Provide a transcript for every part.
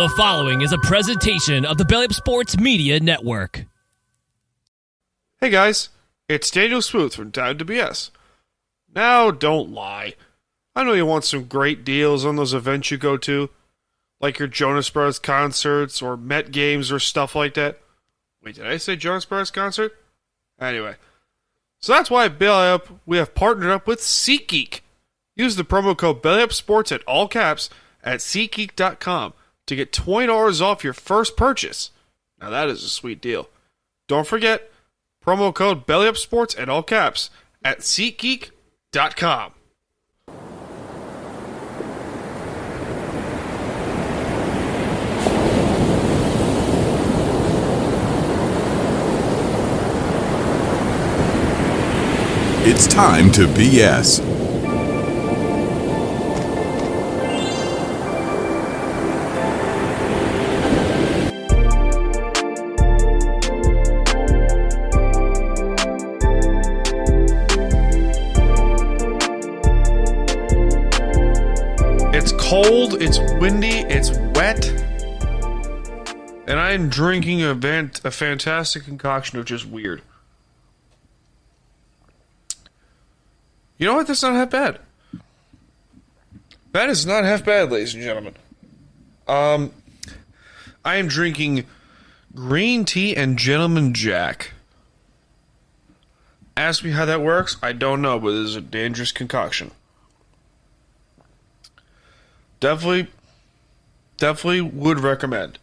The following is a presentation of the Belly Up Sports Media Network. Hey guys, it's Staniel Smooth from Time to BS. Now, don't lie. I know you want some great deals on those events you go to, like your Jonas Brothers concerts or Met games or stuff like that. Wait, did I say Jonas Brothers concert? Anyway, so that's why at Belly Up, we have partnered up with SeatGeek. Use the promo code BellyUpSports at all caps at SeatGeek.com to get $20 off your first purchase. Now that is a sweet deal. Don't forget, promo code BellyUpSports at all caps at SeatGeek.com. It's time to BS. It's cold, it's windy, it's wet, and I'm drinking a fantastic concoction of just weird. You know what? That's not half bad. That is not half bad, ladies and gentlemen. I am drinking green tea and Gentleman Jack. Ask me how that works. I don't know, but it is a dangerous concoction. Definitely would recommend.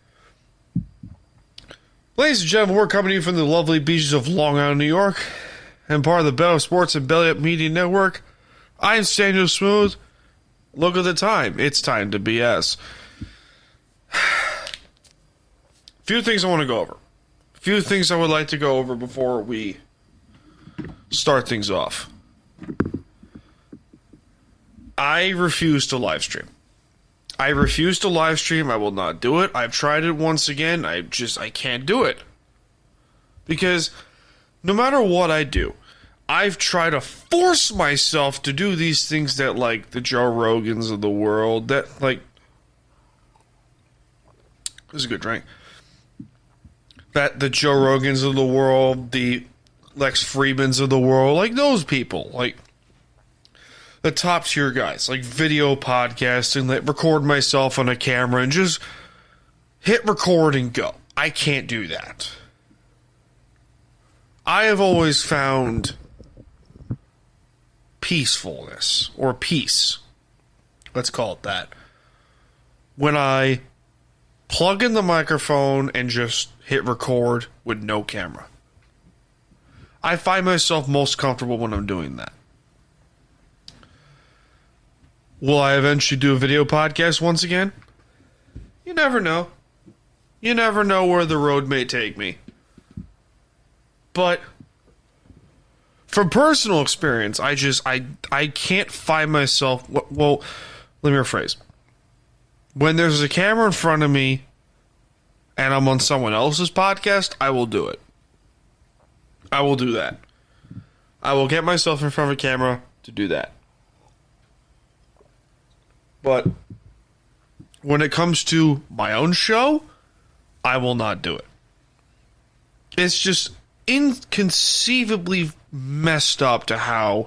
Ladies and gentlemen, we're coming to you from the lovely beaches of Long Island, New York, and part of the Belly Up Sports and Belly Up Media Network. I'm Staniel Smooth. Look at the time. It's time to BS. Few things I want to go over. Few things I would like to go over before we start things off. I refuse to live stream. I refuse to live stream. I will not do it. I've tried it once again. I can't do it. Because no matter what I do, I've tried to force myself to do these things that, like, the Joe Rogans of the world, that, like, this is a good drink, that the Joe Rogans of the world, the Lex Friedmans of the world, like those people, like the top tier guys, like video podcasting, that record myself on a camera and just hit record and go. I can't do that. I have always found peacefulness, or peace, let's call it that, when I plug in the microphone and just hit record with no camera. I find myself most comfortable when I'm doing that. Will I eventually do a video podcast once again? You never know. You never know where the road may take me. But from personal experience, I can't find myself... Well, let me rephrase. When there's a camera in front of me and I'm on someone else's podcast, I will do it. I will do that. I will get myself in front of a camera to do that. But when it comes to my own show, I will not do it. It's just inconceivably messed up to how,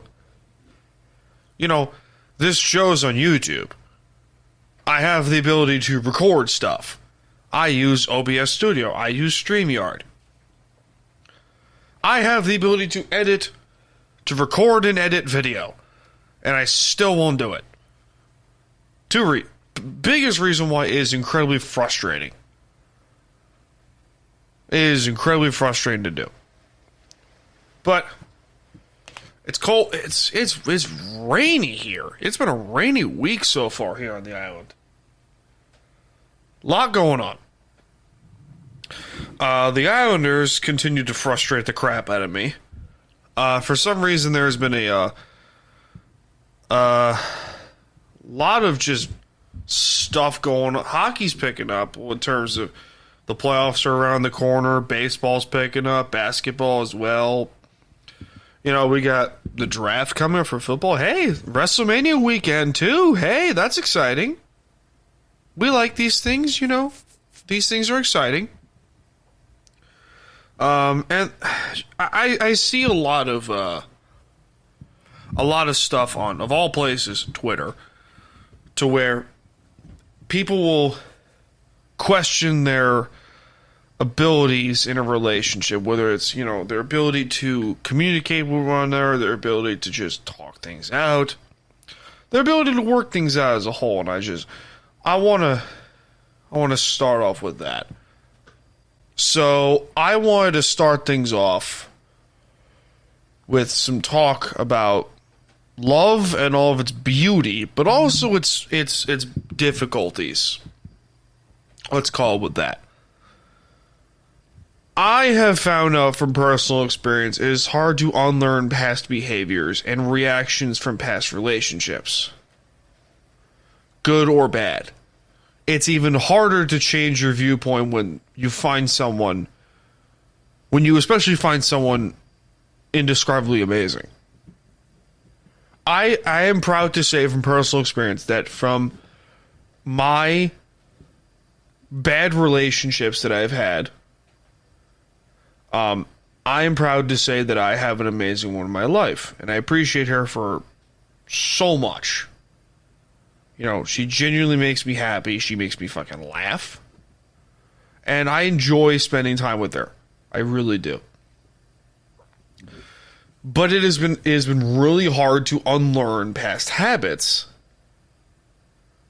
you know, this show's on YouTube. I have the ability to record stuff. I use OBS Studio. I use StreamYard. I have the ability to edit, to record and edit video. And I still won't do it. Biggest reason why is incredibly frustrating. It is incredibly frustrating to do. But it's cold. It's rainy here. It's been a rainy week so far here on the island. Lot going on. The Islanders continue to frustrate the crap out of me. For some reason, there has been a lot of just stuff going on. Hockey's picking up in terms of the playoffs are around the corner. Baseball's picking up. Basketball as well. You know, we got the draft coming up for football. Hey, WrestleMania weekend too. Hey, that's exciting. We like these things, you know. these things are exciting. And I see a lot of stuff on, of all places, Twitter, to where people will question their abilities in a relationship, whether it's, their ability to communicate with one another, their ability to just talk things out, their ability to work things out as a whole. And I want to start off with that. So I wanted to start things off with some talk about love and all of its beauty, but also its difficulties. Let's call it with that. I have found out from personal experience it is hard to unlearn past behaviors and reactions from past relationships, good or bad. It's even harder to change your viewpoint when you especially find someone indescribably amazing. I am proud to say from personal experience that from my bad relationships that I've had, I am proud to say that I have an amazing one in my life, and I appreciate her for so much. She genuinely makes me happy. She makes me fucking laugh. And I enjoy spending time with her. I really do. But it has been really hard to unlearn past habits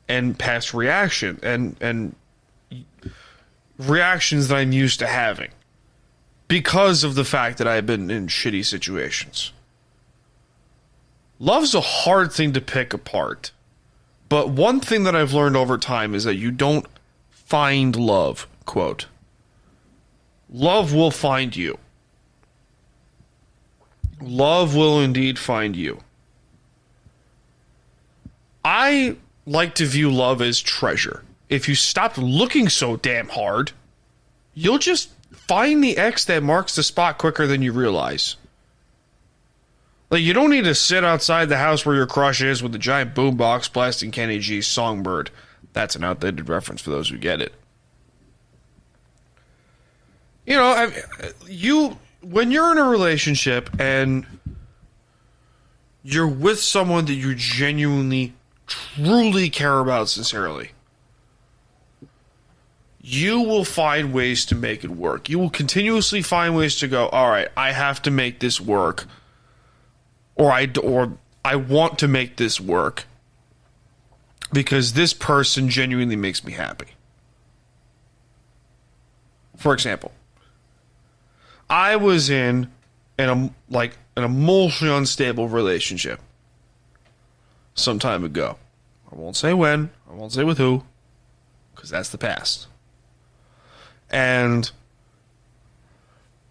and past reaction and reactions that I'm used to having because of the fact that I've been in shitty situations. Love's a hard thing to pick apart. But one thing that I've learned over time is that you don't find love, quote. Love will find you. Love will indeed find you. I like to view love as treasure. If you stop looking so damn hard, you'll just find the X that marks the spot quicker than you realize. Like, you don't need to sit outside the house where your crush is with a giant boombox blasting Kenny G's Songbird. That's an outdated reference for those who get it. When you're in a relationship and you're with someone that you genuinely, truly care about sincerely, you will find ways to make it work. You will continuously find ways to go, all right, I have to make this work. Or I want to make this work because this person genuinely makes me happy. For example, I was in an emotionally unstable relationship some time ago. I won't say when, I won't say with who, because that's the past. And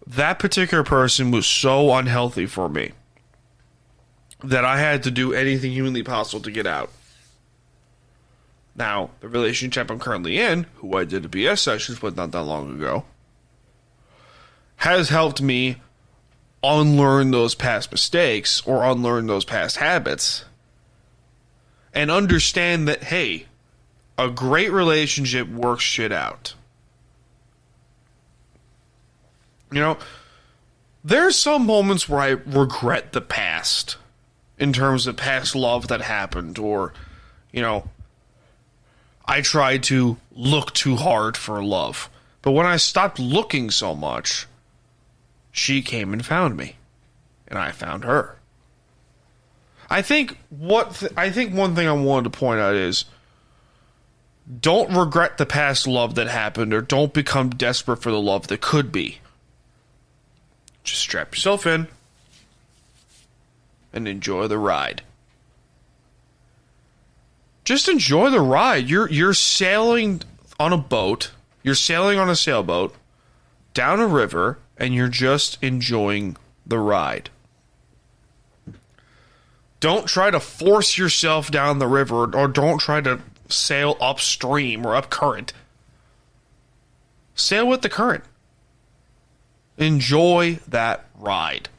that particular person was so unhealthy for me that I had to do anything humanly possible to get out. Now, the relationship I'm currently in, who I did a BS sessions with not that long ago, has helped me unlearn those past mistakes or unlearn those past habits and understand that, hey, a great relationship works shit out. There's some moments where I regret the past in terms of past love that happened, or, I tried to look too hard for love. But when I stopped looking so much, she came and found me, and I found her. I think one thing I wanted to point out is, don't regret the past love that happened, or don't become desperate for the love that could be. Just strap yourself in and enjoy the ride. Just enjoy the ride. You're sailing on a boat. You're sailing on a sailboat down a river, and you're just enjoying the ride. Don't try to force yourself down the river, or don't try to sail upstream or up current. Sail with the current. Enjoy that ride.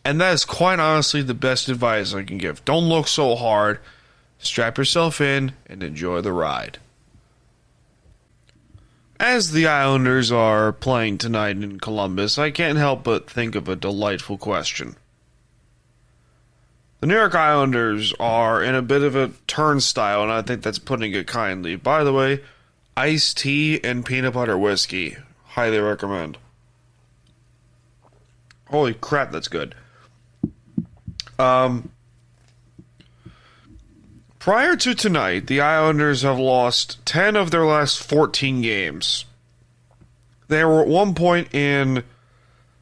And that is quite honestly the best advice I can give. Don't look so hard. Strap yourself in and enjoy the ride. As the Islanders are playing tonight in Columbus, I can't help but think of a delightful question. The New York Islanders are in a bit of a turnstile, and I think that's putting it kindly. By the way, iced tea and peanut butter whiskey. Highly recommend. Holy crap, that's good. Prior to tonight, the Islanders have lost 10 of their last 14 games. They were at one point in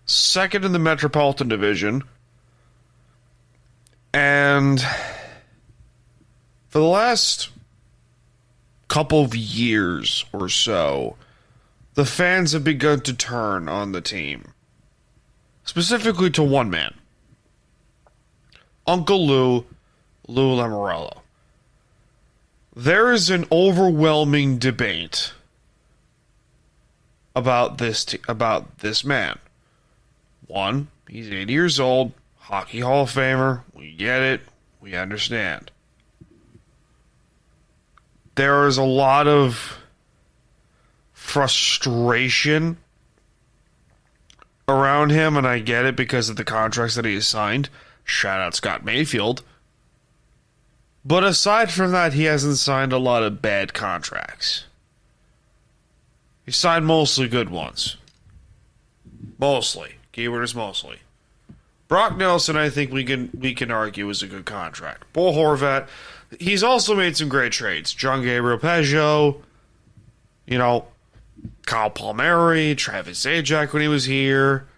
second in the Metropolitan Division. And for the last couple of years or so, the fans have begun to turn on the team. Specifically to one man. Uncle Lou Lamoriello. There is an overwhelming debate about this man. One, he's 80 years old, Hockey Hall of Famer. We get it. We understand. There is a lot of frustration around him, and I get it because of the contracts that he has signed. Shout out Scott Mayfield. But aside from that, he hasn't signed a lot of bad contracts. He signed mostly good ones. Mostly. Keyword is mostly. Brock Nelson, I think we can argue, is a good contract. Bo Horvat, he's also made some great trades. John Gabriel Peugeot, Kyle Palmieri, Travis Zajac when he was here,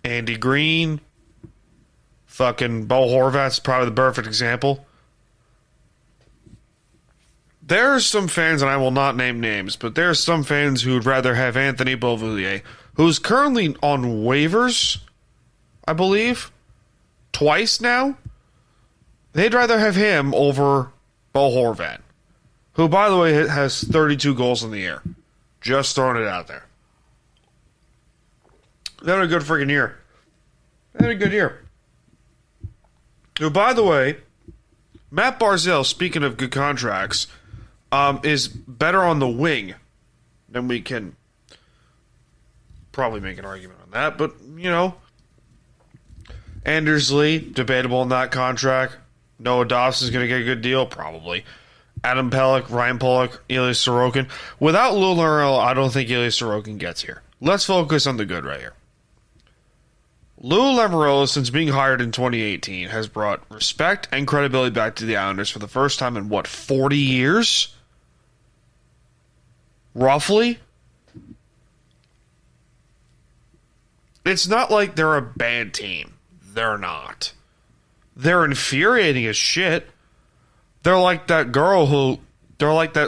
Andy Green. Fucking Bo Horvat's probably the perfect example. There are some fans, and I will not name names, but there are some fans who would rather have Anthony Beauvillier, who's currently on waivers, I believe, twice now. They'd rather have him over Bo Horvat, who, by the way, has 32 goals in the year. Just throwing it out there. They had a good freaking year. They had a good year. Who, by the way, Matt Barzal, speaking of good contracts, is better on the wing than we can probably make an argument on that. But, Anders Lee, debatable in that contract. Noah Dobson's going to get a good deal, probably. Adam Pelech, Ryan Pulock, Ilya Sorokin. Without Lou Lamoriello, I don't think Ilya Sorokin gets here. Let's focus on the good right here. Lou Lamoriello, since being hired in 2018, has brought respect and credibility back to the Islanders for the first time in, 40 years? Roughly? It's not like they're a bad team. They're not. They're infuriating as shit. They're like that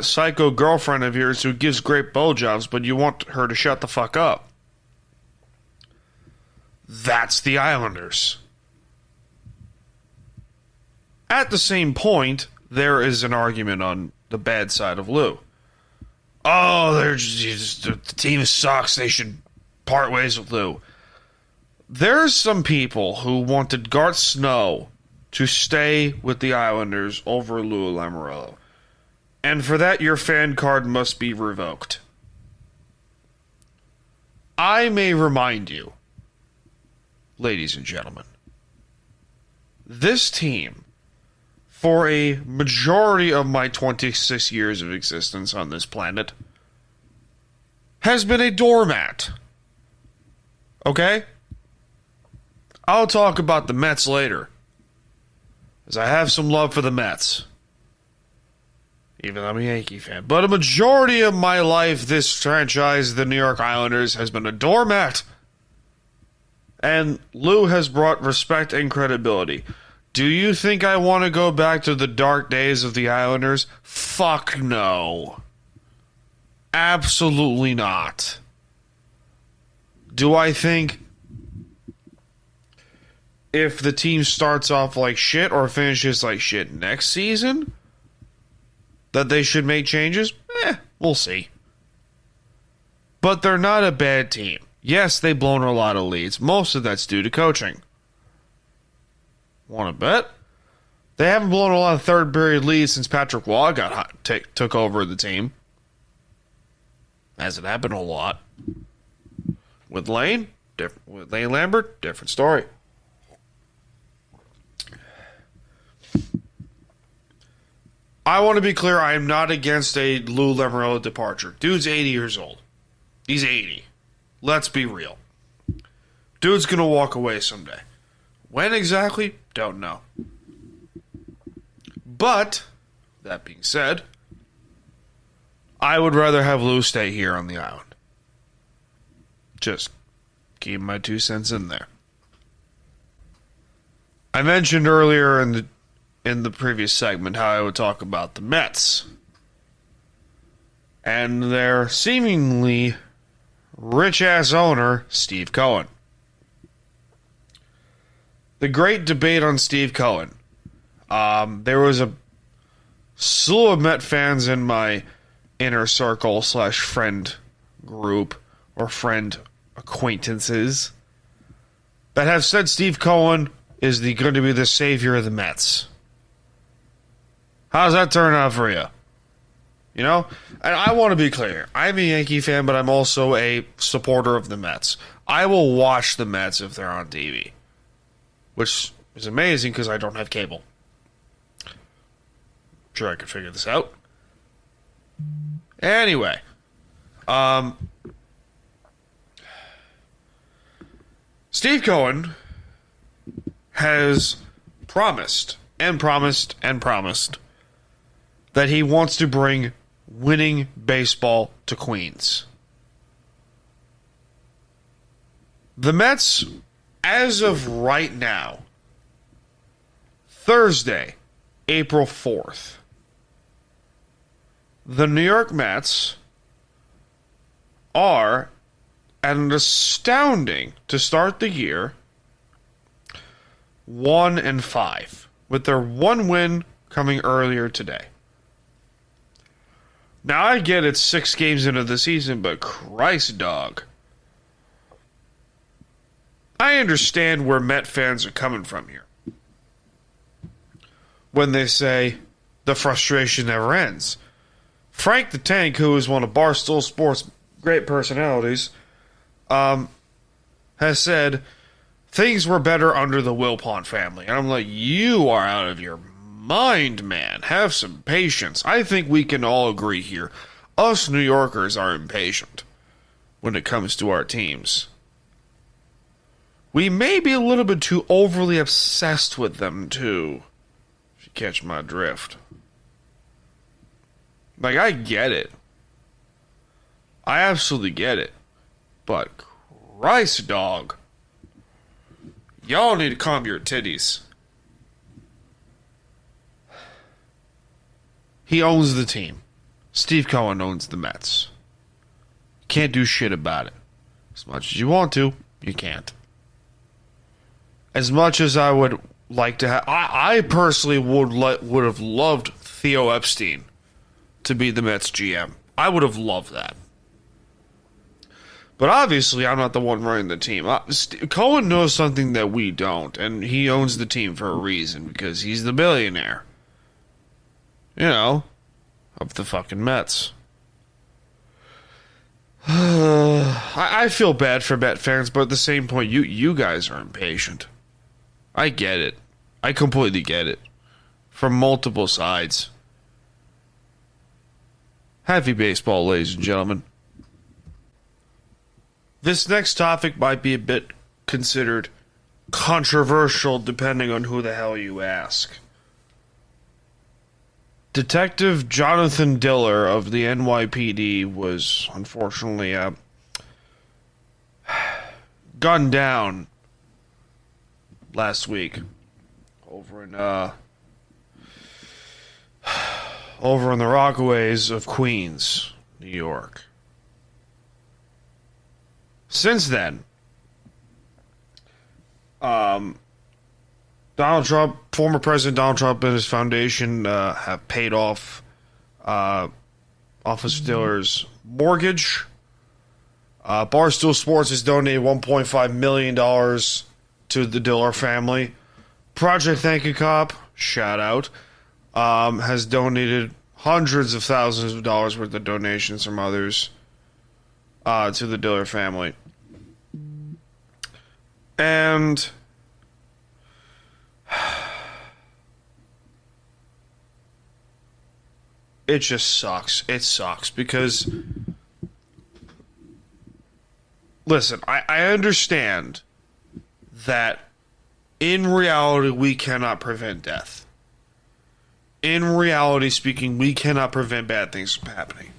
psycho girlfriend of yours who gives great blowjobs, but you want her to shut the fuck up. That's the Islanders. At the same point, there is an argument on the bad side of Lou. Oh, the team sucks. They should part ways with Lou. There's some people who wanted Garth Snow to stay with the Islanders over Lou Lamoriello. And for that, your fan card must be revoked. I may remind you, ladies and gentlemen, this team, for a majority of my 26 years of existence on this planet, has been a doormat. Okay? I'll talk about the Mets later, as I have some love for the Mets, even though I'm a Yankee fan. But a majority of my life, this franchise, the New York Islanders, has been a doormat. And Lou has brought respect and credibility. Do you think I want to go back to the dark days of the Islanders? Fuck no. Absolutely not. Do I think if the team starts off like shit or finishes like shit next season, that they should make changes? We'll see. But they're not a bad team. Yes, they've blown a lot of leads. Most of that's due to coaching. Want to bet? They haven't blown a lot of third-period leads since Patrick Waugh took over the team. Hasn't happened a lot. With Lane Lambert, different story. I want to be clear, I am not against a Lou Lamoriello departure. Dude's 80 years old. He's 80. Let's be real. Dude's going to walk away someday. When exactly? Don't know. But, that being said, I would rather have Lou stay here on the island. Just keep my 2 cents in there. I mentioned earlier in the previous segment how I would talk about the Mets and their seemingly rich-ass owner, Steve Cohen. The great debate on Steve Cohen. There was a slew of Met fans in my inner circle / friend group or friend acquaintances that have said Steve Cohen is going to be the savior of the Mets. How's that turn out for you? You know? And I want to be clear. I'm a Yankee fan, but I'm also a supporter of the Mets. I will watch the Mets if they're on TV. Which is amazing because I don't have cable. I'm sure I could figure this out. Anyway. Steve Cohen has promised that he wants to bring winning baseball to Queens. The Mets, as of right now, Thursday, April 4th, the New York Mets are at an astounding, to start the year, 1-5, with their one win coming earlier today. Now, I get it's 6 games into the season, but Christ, dog. I understand where Met fans are coming from here. When they say, the frustration never ends. Frank the Tank, who is one of Barstool Sports' great personalities, has said, things were better under the Wilpon family. And I'm like, you are out of your mind, man. Have some patience. I think we can all agree here. Us New Yorkers are impatient when it comes to our teams. We may be a little bit too overly obsessed with them, too. If you catch my drift. Like, I get it. I absolutely get it. But, Christ, dog. Y'all need to calm your titties. He owns the team. Steve Cohen owns the Mets. Can't do shit about it. As much as you want to, you can't. As much as I would like to have... I personally would have loved Theo Epstein to be the Mets GM. I would have loved that. But obviously, I'm not the one running the team. Cohen knows something that we don't, and he owns the team for a reason, because he's the billionaire. You know, of the fucking Mets. I feel bad for Met fans, but at the same point, you guys are impatient. I get it. I completely get it. From multiple sides. Happy baseball, ladies and gentlemen. This next topic might be a bit considered controversial depending on who the hell you ask. Detective Jonathan Diller of the NYPD was unfortunately gunned down last week over in the Rockaways of Queens, New York. Since then, Donald Trump, former President Donald Trump and his foundation have paid off Officer Diller's mortgage. Barstool Sports has donated $1.5 million to the Diller family. Project Thank You Cop, shout out, has donated hundreds of thousands of dollars worth of donations from others. to the Diller family. And it just sucks. It sucks because, listen, I understand that in reality we cannot prevent death. In reality speaking, we cannot prevent bad things from happening.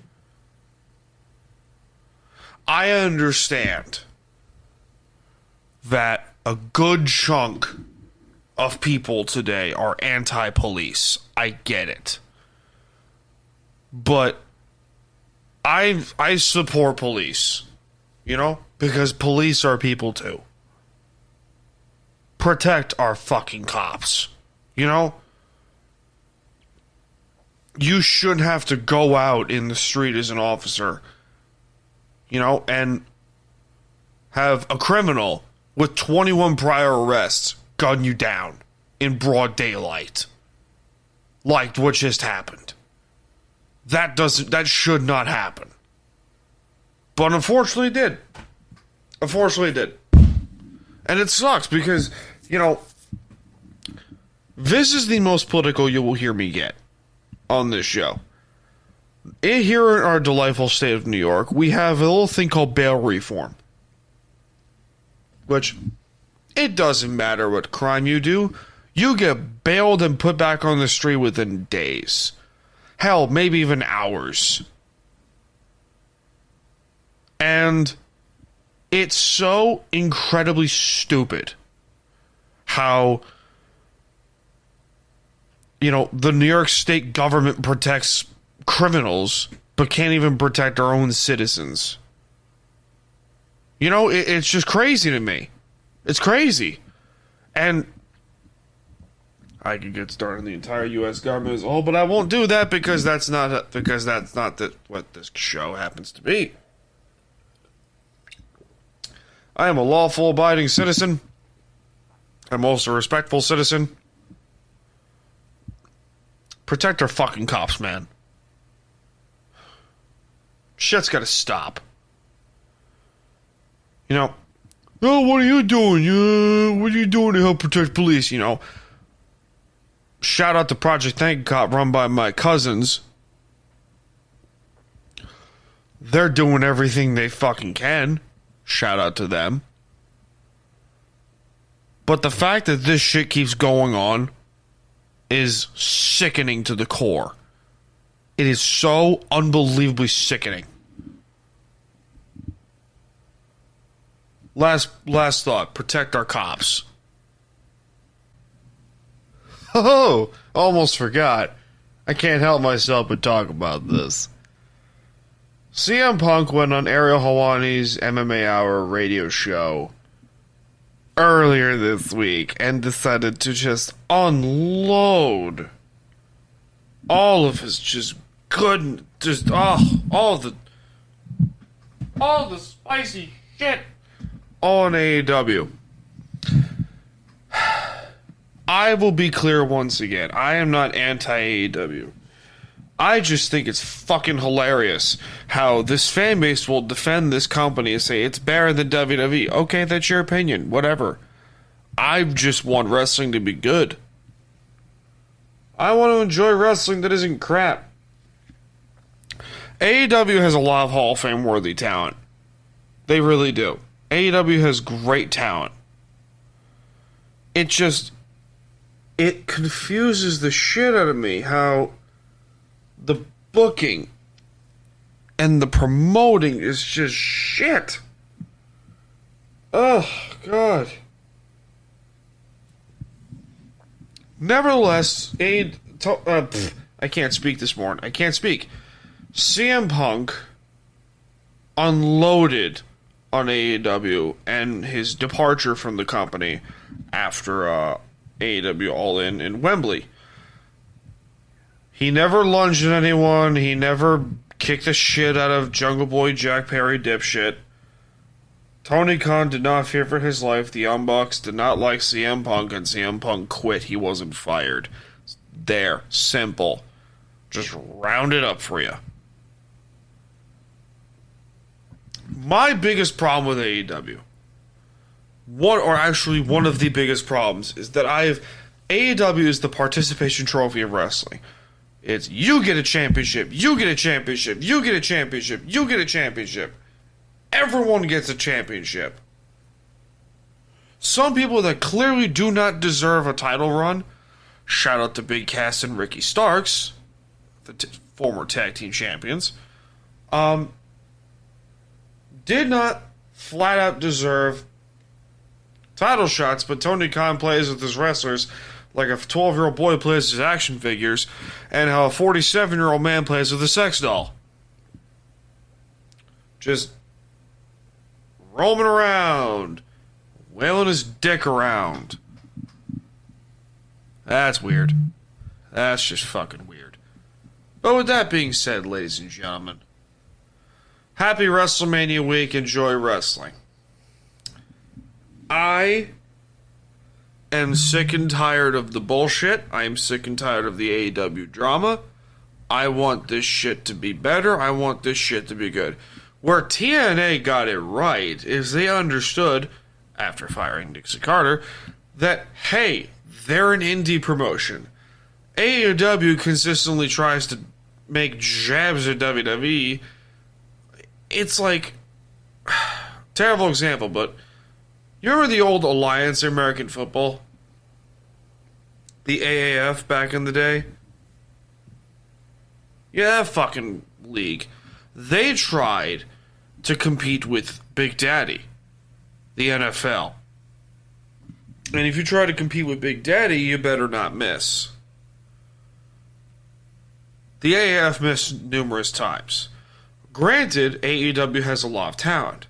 I understand that a good chunk of people today are anti-police. I get it. But I support police, you know, because police are people too. Protect our fucking cops, you know? You shouldn't have to go out in the street as an officer, you know, and have a criminal with 21 prior arrests gun you down in broad daylight, like what just happened. That should not happen. But unfortunately it did. Unfortunately it did. And it sucks because, you know, this is the most political you will hear me get on this show. Here in our delightful state of New York, we have a little thing called bail reform. Which, it doesn't matter what crime you do, you get bailed and put back on the street within days. Hell, maybe even hours. And it's so incredibly stupid how, you know, the New York State government protects criminals but can't even protect our own citizens. You know, it's just crazy to me. It's crazy. And I could get started on the entire U.S. government as a whole, but I won't do that because that's not what this show happens to be. I am a lawful abiding citizen. I'm also a respectful citizen. Protect our fucking cops, man. Shit's gotta stop. You know, oh, what are you doing? What are you doing to help protect police? You know, shout out to Project Thank Cop run by my cousins. They're doing everything they fucking can. Shout out to them. But the fact that this shit keeps going on is sickening to the core. It is so unbelievably sickening. Last thought. Protect our cops. Oh, almost forgot. I can't help myself but talk about this. CM Punk went on Ariel Helwani's MMA Hour radio show earlier this week and decided to just unload all of his just good, just all the spicy shit on AEW. I will be clear once again. I am not anti-AEW. I just think it's fucking hilarious how this fan base will defend this company and say it's better than WWE. Okay, that's your opinion. Whatever. I just want wrestling to be good. I want to enjoy wrestling that isn't crap. AEW has a lot of Hall of Fame worthy talent. They really do. AEW has great talent. It confuses the shit out of me how the booking and the promoting is just shit. Oh, God. Nevertheless, I can't speak this morning. I can't speak. CM Punk unloaded on AEW and his departure from the company after AEW All In Wembley. He never lunged at anyone. He never kicked the shit out of Jungle Boy Jack Perry dipshit. Tony Khan did not fear for his life. The Young Bucks did not like CM Punk, and CM Punk quit. He wasn't fired. There. Simple. Just round it up for you. my biggest problem with AEW, one of the biggest problems, is that AEW is the participation trophy of wrestling. It's you get a championship, you get a championship, you get a championship, you get a championship. Everyone gets a championship. Some people that clearly do not deserve a title run, shout out to Big Cass and Ricky Starks, the former tag team champions, did not flat out deserve title shots, but Tony Khan plays with his wrestlers like a 12-year-old boy plays his action figures, and how a 47-year-old man plays with a sex doll. Just roaming around, wailing his dick around. That's weird. That's just fucking weird. But with that being said, ladies and gentlemen, happy WrestleMania week. Enjoy wrestling. I am sick and tired of the bullshit. I am sick and tired of the AEW drama. I want this shit to be better. I want this shit to be good. Where TNA got it right is they understood, after firing Dixie Carter, that, hey, they're an indie promotion. AEW consistently tries to make jabs at WWE. It's like, terrible example, but you remember the old Alliance American Football? The AAF back in the day? Yeah, that fucking league. They tried to compete with Big Daddy, the NFL. And if you try to compete with Big Daddy, you better not miss. The AAF missed numerous times. Granted, AEW has a lot of talent.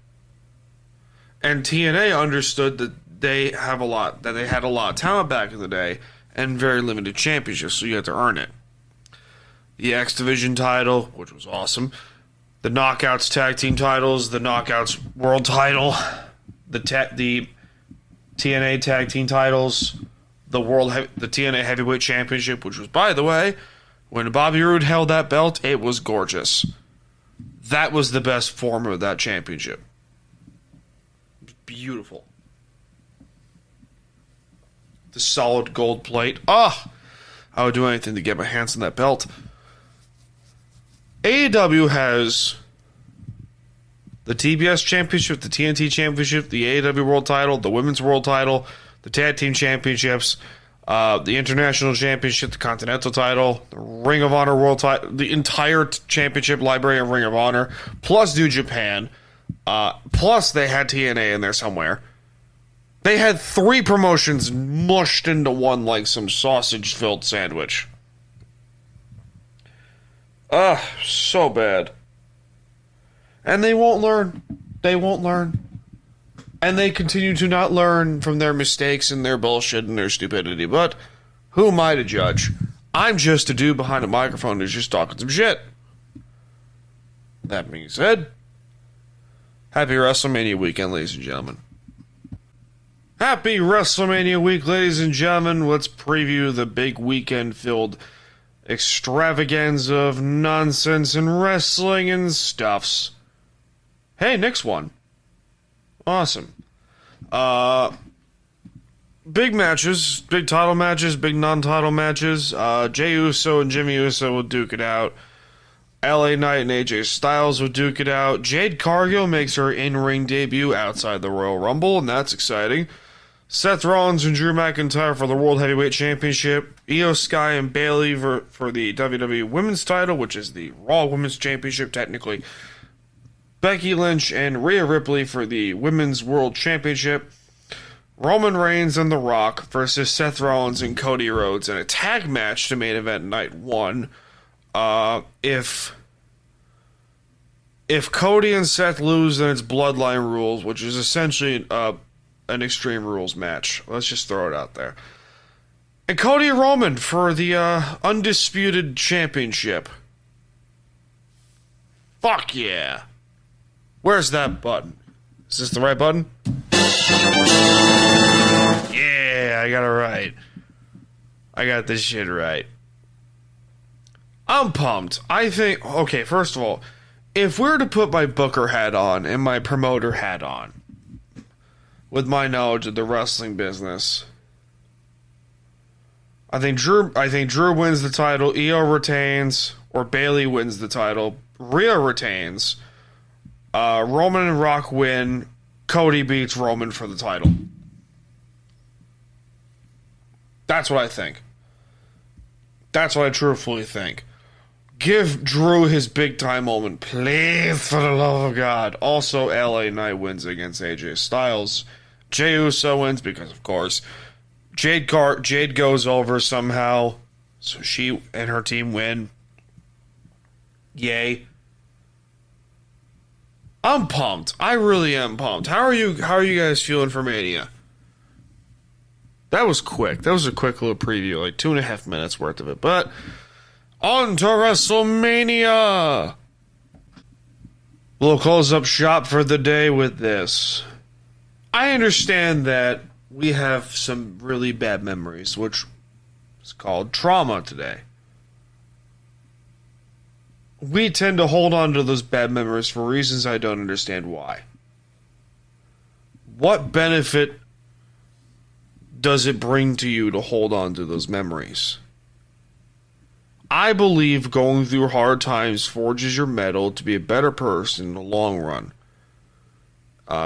And TNA understood that they had a lot of talent back in the day and very limited championships, so you had to earn it. The X Division title, which was awesome. The Knockouts tag team titles, the Knockouts world title, the TNA tag team titles, the TNA heavyweight championship, which was, by the way, when Bobby Roode held that belt, it was gorgeous. That was the best form of that championship. Beautiful. The solid gold plate. I would do anything to get my hands on that belt. AEW has the TBS Championship, the TNT Championship, the AEW World Title, the Women's World Title, the Tag Team Championships, the International Championship, the Continental Title, the Ring of Honor World Title, the entire championship library of Ring of Honor, plus New Japan. Plus, they had TNA in there somewhere. They had 3 promotions mushed into one like some sausage-filled sandwich. So bad. And they won't learn. They won't learn. And they continue to not learn from their mistakes and their bullshit and their stupidity. But who am I to judge? I'm just a dude behind a microphone who's just talking some shit. That being said, happy WrestleMania weekend, ladies and gentlemen. Happy WrestleMania week, ladies and gentlemen. Let's preview the big weekend-filled extravaganza of nonsense and wrestling and stuffs. Hey, Nick's won. Awesome. Big matches, big title matches, big non-title matches. Jey Uso and Jimmy Uso will duke it out. LA Knight and AJ Styles will duke it out. Jade Cargill makes her in-ring debut outside the Royal Rumble, and that's exciting. Seth Rollins and Drew McIntyre for the World Heavyweight Championship. Io Sky and Bayley for the WWE Women's title, which is the Raw Women's Championship, technically. Becky Lynch and Rhea Ripley for the Women's World Championship. Roman Reigns and The Rock versus Seth Rollins and Cody Rhodes in a tag match to main event night 1. If Cody and Seth lose, then it's Bloodline Rules, which is essentially an Extreme Rules match. Let's just throw it out there. And Cody and Roman for the Undisputed Championship. Fuck yeah. Where's that button? Is this the right button? Yeah, I got it right. I got this shit right. I'm pumped. I think, okay, first of all, if we're to put my booker hat on and my promoter hat on, with my knowledge of the wrestling business, I think Drew wins the title, Io retains, or Bayley wins the title, Rhea retains, Roman and Rock win, Cody beats Roman for the title. That's what I think. That's what I truthfully think. Give Drew his big time moment, please, for the love of God. Also, LA Knight wins against AJ Styles. Jey Uso wins because, of course, Jade goes over somehow, so she and her team win. Yay! I'm pumped. I really am pumped. How are you guys feeling for Mania? That was quick. That was a quick little preview, like 2.5 minutes worth of it. But on to WrestleMania. We'll close up shop for the day with this. I understand that we have some really bad memories, which is called trauma today. We tend to hold on to those bad memories for reasons I don't understand why. What benefit does it bring to you to hold on to those memories? I believe going through hard times forges your mettle to be a better person in the long run.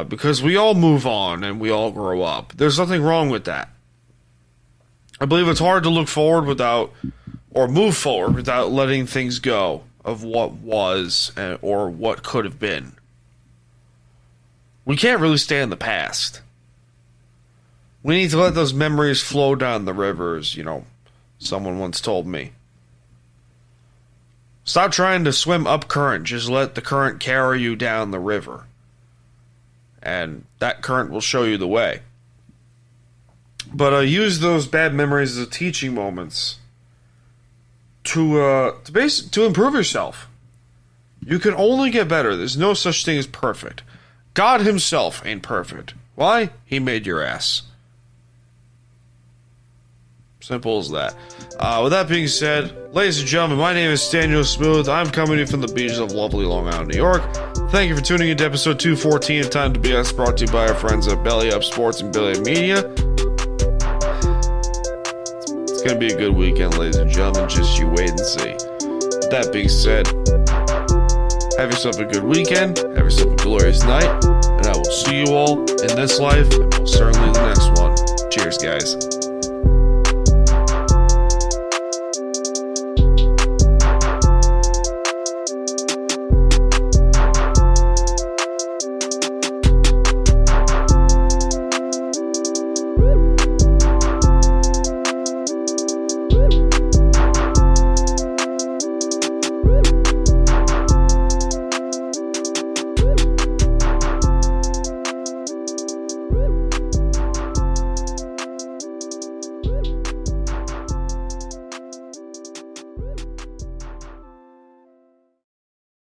Because we all move on and we all grow up. There's nothing wrong with that. I believe it's hard to look forward or move forward without letting things go of what was or what could have been. We can't really stay in the past. We need to let those memories flow down the rivers, someone once told me. Stop trying to swim up current, just let the current carry you down the river. And that current will show you the way. But use those bad memories as teaching moments to improve yourself. You can only get better. There's no such thing as perfect. God himself ain't perfect. Why? He made your ass. Simple as that. With that being said, ladies and gentlemen, my name is Staniel Smooth. I'm coming to you from the beaches of lovely Long Island, New York. Thank you for tuning in to episode 214 of Time to BS, brought to you by our friends at Belly Up Sports and Belly Up Media. It's going to be a good weekend, ladies and gentlemen. Just you wait and see. With that being said, have yourself a good weekend. Have yourself a glorious night. And I will see you all in this life, and most certainly the next one. Cheers, guys.